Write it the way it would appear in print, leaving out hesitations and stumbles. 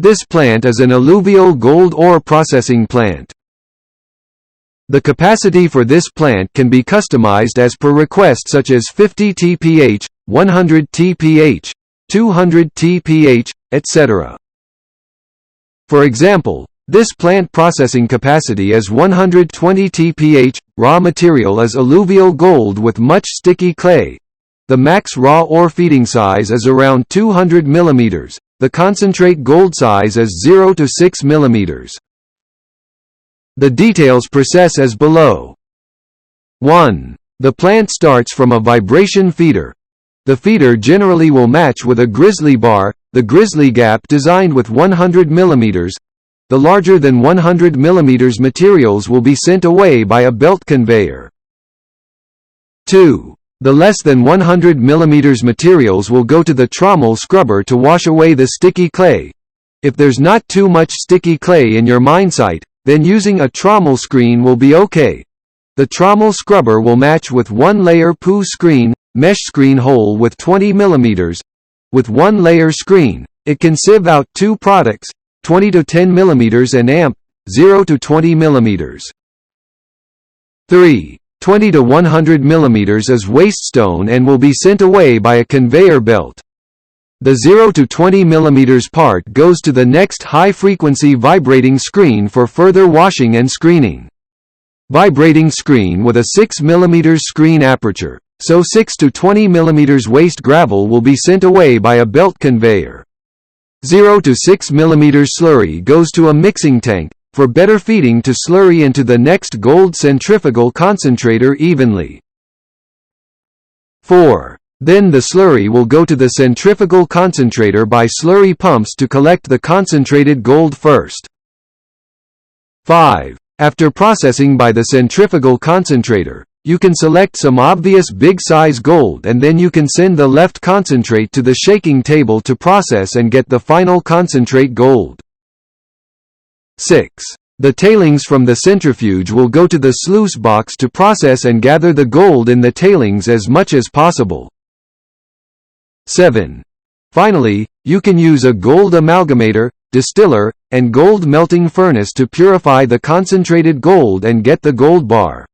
This plant is an alluvial gold ore processing plant. The capacity for this plant can be customized as per request, such as 50 TPH, 100 TPH, 200 TPH, etc. For example, this plant processing capacity is 120 TPH. Raw material is alluvial gold with much sticky clay. The max raw ore feeding size is around 200 mm. The concentrate gold size is 0 to 6 mm. The details process as below. 1. The plant starts from a vibration feeder. The feeder generally will match with a grizzly bar, the grizzly gap designed with 100 mm. The larger than 100 mm materials will be sent away by a belt conveyor. 2. The less than 100 mm materials will go to the trommel scrubber to wash away the sticky clay. If there's not too much sticky clay in your mine site, then using a trommel screen will be okay. The trommel scrubber will match with 1-layer PU screen, mesh screen hole with 20 mm. With 1-layer screen, it can sieve out two products, 20 to 10 mm and amp, 0 to 20 mm. 3. 20 to 100 mm is waste stone and will be sent away by a conveyor belt. The 0 to 20 mm part goes to the next high-frequency vibrating screen for further washing and screening. Vibrating screen with a 6 mm screen aperture, so 6 to 20 mm waste gravel will be sent away by a belt conveyor. 0 to 6 mm slurry goes to a mixing tank, for better feeding to slurry into the next gold centrifugal concentrator evenly. 4. Then the slurry will go to the centrifugal concentrator by slurry pumps to collect the concentrated gold first. 5. After processing by the centrifugal concentrator, you can select some obvious big-size gold and then you can send the left concentrate to the shaking table to process and get the final concentrate gold. 6. The tailings from the centrifuge will go to the sluice box to process and gather the gold in the tailings as much as possible. 7. Finally, you can use a gold amalgamator, distiller, and gold melting furnace to purify the concentrated gold and get the gold bar.